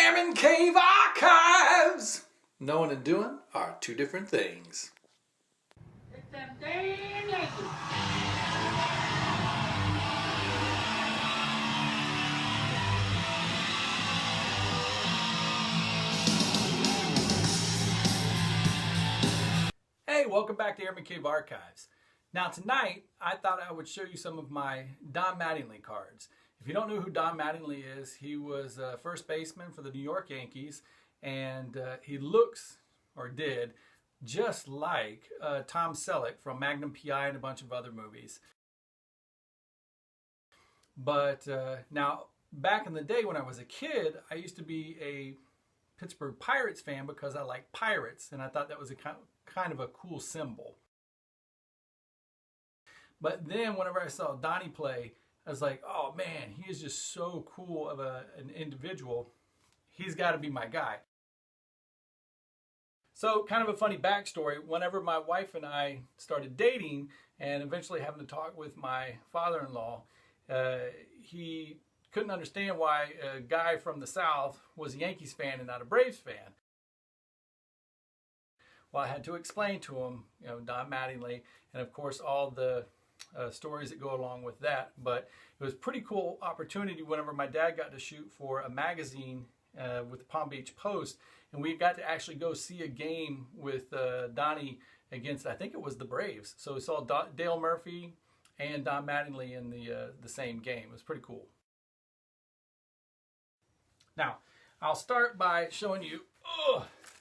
Airman Cave Archives! Knowing and doing are two different things. It's them damn Yankees. Hey, welcome back to Airman Cave Archives. Now tonight, I thought I would show you some of my Don Mattingly cards. If you don't know who Don Mattingly is, he was a first baseman for the New York Yankees, and he looks, or did, just like Tom Selleck from Magnum P.I. and a bunch of other movies. But now, back in the day when I was a kid, I used to be a Pittsburgh Pirates fan because I like pirates, and I thought that was a kind of a cool symbol. But then whenever I saw Donnie play, I was like, oh man, he is just so cool of an individual. He's got to be my guy. So kind of a funny backstory, whenever my wife and I started dating and eventually having to talk with my father-in-law, he couldn't understand why a guy from the South was a Yankees fan and not a Braves fan. Well, I had to explain to him, Don Mattingly, and of course all the stories that go along with that. But it was a pretty cool opportunity whenever my dad got to shoot for a magazine with the Palm Beach Post, and we got to actually go see a game with Donnie against, I think it was the Braves. So we saw Dale Murphy and Don Mattingly in the same game. It was pretty cool. Now, I'll start by showing you,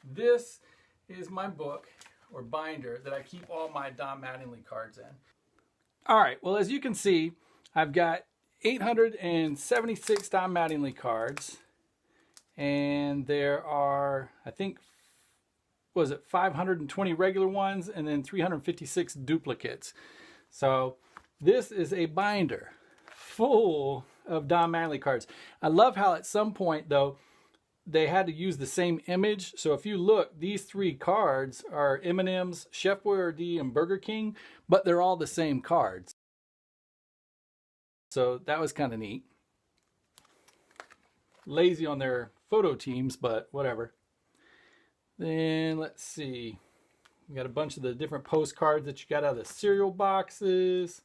this is my book or binder that I keep all my Don Mattingly cards in. All right, well, as you can see, I've got 876 Don Mattingly cards, and there are, I think, 520 regular ones and then 356 duplicates. So this is a binder full of Don Mattingly cards. I love how at some point, though, they had to use the same image. So if you look, these three cards are M&M's, Chef Boyardee, and Burger King, but they're all the same cards. So that was kind of neat. Lazy on their photo teams, but whatever. Then let's see. We got a bunch of the different postcards that you got out of the cereal boxes.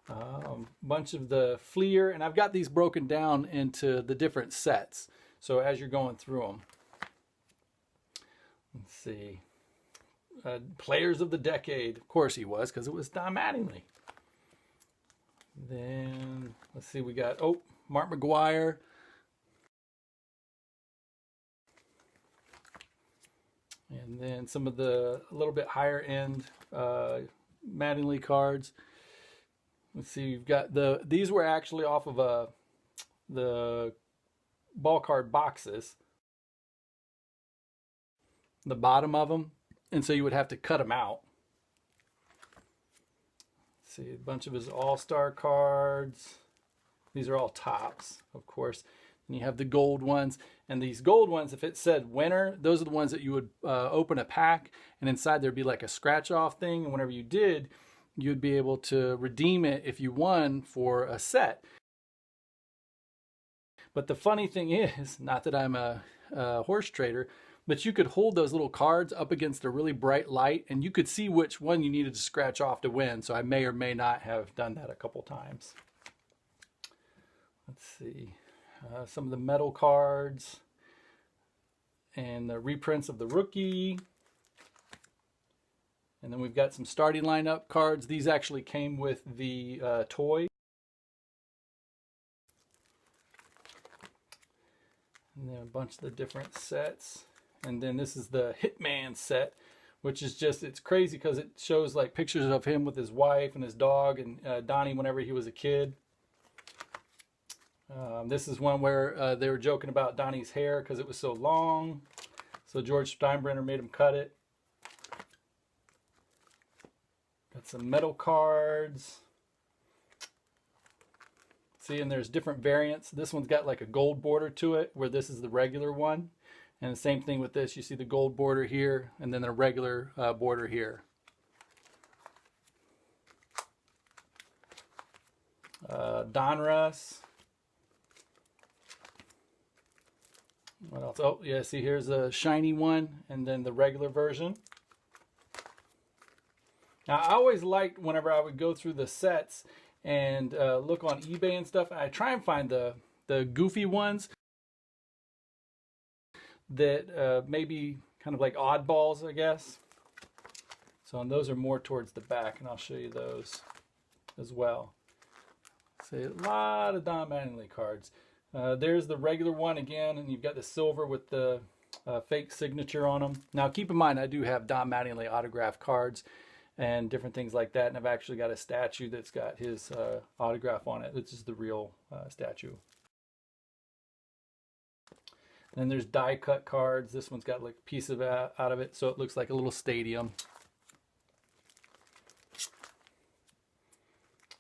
A bunch of the Fleer, and I've got these broken down into the different sets. So as you're going through them, let's see, Players of the Decade. Of course he was, because it was Don Mattingly. Then let's see, we got Mark McGuire. And then some of the a little bit higher end Mattingly cards. Let's see, you've got these were actually off of the ball card boxes, the bottom of them, and so you would have to cut them out. Let's see, a bunch of his all-star cards. These are all tops, of course. And you have the gold ones, and these gold ones, if it said winner, those are the ones that you would open a pack, and inside there'd be like a scratch off thing, and whenever you did, you'd be able to redeem it if you won for a set. But the funny thing is, not that I'm a horse trader, but you could hold those little cards up against a really bright light and you could see which one you needed to scratch off to win. So I may or may not have done that a couple times. Let's see. Some of the metal cards and the reprints of the rookie. And then we've got some starting lineup cards. These actually came with the toy. And then a bunch of the different sets. And then this is the Hitman set, which is just, it's crazy because it shows like pictures of him with his wife and his dog and Donnie whenever he was a kid. This is one where they were joking about Donnie's hair because it was so long. So George Steinbrenner made him cut it. Got some metal cards. See, and there's different variants. This one's got like a gold border to it, where this is the regular one. And the same thing with this. You see the gold border here, and then the regular border here. Donruss. What else? Oh, yeah, see, here's a shiny one, and then the regular version. Now, I always liked whenever I would go through the sets and look on eBay and stuff, I try and find the goofy ones that maybe kind of like oddballs, I guess. So, and those are more towards the back, and I'll show you those as well. See, a lot of Don Mattingly cards. There's the regular one again, and you've got the silver with the fake signature on them. Now, keep in mind, I do have Don Mattingly autograph cards and different things like that, and I've actually got a statue that's got his autograph on it. This is the real statue. And then there's die cut cards. This one's got like a piece of out of it, so it looks like a little stadium.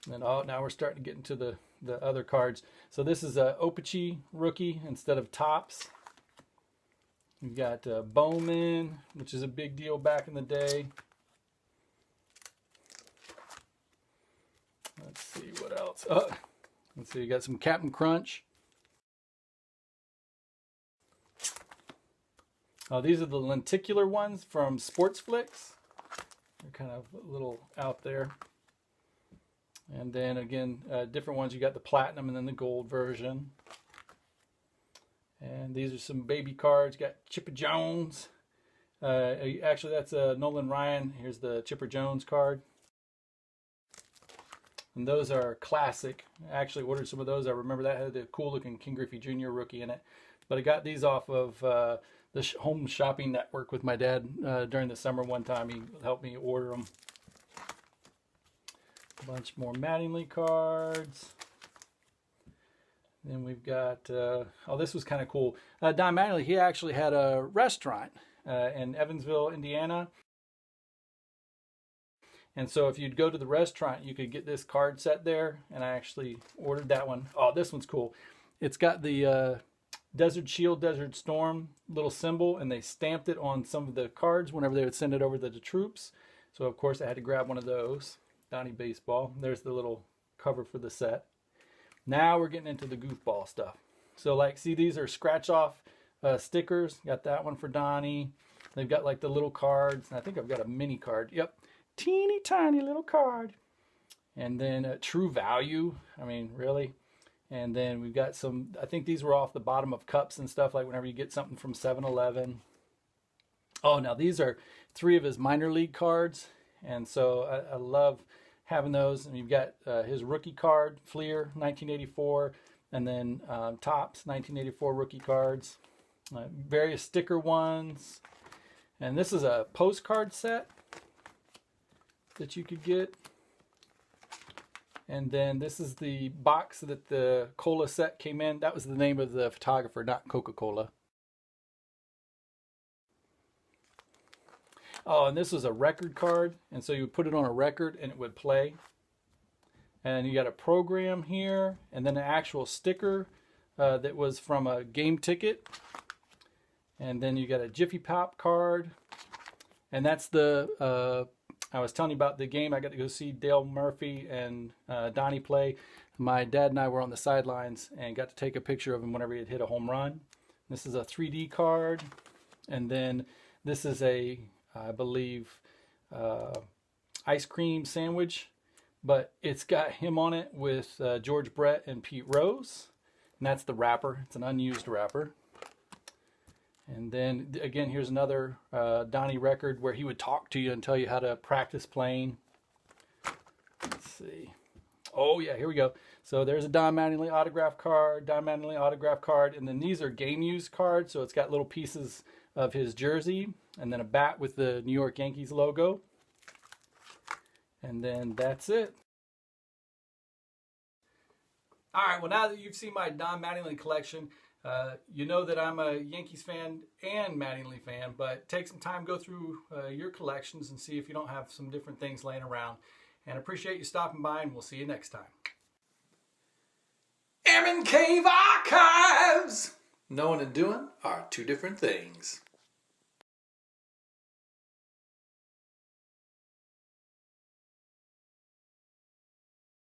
And then, oh, now we're starting to get into the other cards. So this is a Opachi rookie instead of Topps. We've got Bowman, which is a big deal back in the day. Let's see what else. Oh, let's see. You got some Captain Crunch. Oh, these are the lenticular ones from Sports Flicks. They're kind of a little out there. And then again, different ones. You got the platinum and then the gold version. And these are some baby cards. You got Chipper Jones. Actually, that's Nolan Ryan. Here's the Chipper Jones card. And those are classic. I actually ordered some of those. I remember that had the cool looking King Griffey Jr. rookie in it. But I got these off of the home shopping network with my dad during the summer one time. He helped me order them. A bunch more Mattingly cards. Then we've got, oh, this was kind of cool. Don Mattingly, he actually had a restaurant in Evansville, Indiana. And so if you'd go to the restaurant, you could get this card set there. And I actually ordered that one. Oh, this one's cool. It's got the Desert Shield, Desert Storm little symbol, and they stamped it on some of the cards whenever they would send it over to the troops. So, of course, I had to grab one of those. Donnie Baseball. There's the little cover for the set. Now we're getting into the goofball stuff. So, like, see, these are scratch-off stickers. Got that one for Donnie. They've got, like, the little cards. And I think I've got a mini card. Yep. Teeny tiny little card. And then True Value. I mean, really? And then we've got some, I think these were off the bottom of cups and stuff, like whenever you get something from 7-Eleven. Oh, now these are 3 of his minor league cards. And so I love having those. And you've got his rookie card, Fleer, 1984, and then Topps, 1984 rookie cards. Various sticker ones. And this is a postcard set that you could get. And then this is the box that the cola set came in. That was the name of the photographer, not Coca-Cola. Oh, and this was a record card. And so you would put it on a record and it would play. And you got a program here. And then an actual sticker that was from a game ticket. And then you got a Jiffy Pop card. And that's the... I was telling you about the game. I got to go see Dale Murphy and Donnie play. My dad and I were on the sidelines and got to take a picture of him whenever he had hit a home run. This is a 3D card. And then this is a, I believe, ice cream sandwich. But it's got him on it with George Brett and Pete Rose. And that's the wrapper. It's an unused wrapper. And then, again, here's another Donnie record where he would talk to you and tell you how to practice playing. Let's see. Oh, yeah, here we go. So there's a Don Mattingly autograph card, Don Mattingly autograph card. And then these are game used cards. So it's got little pieces of his jersey and then a bat with the New York Yankees logo. And then that's it. All right, well, now that you've seen my Don Mattingly collection, you know that I'm a Yankees fan and Mattingly fan, but take some time, go through your collections and see if you don't have some different things laying around. And I appreciate you stopping by, and we'll see you next time. Airman Cave Archives! Knowing and doing are 2 different things.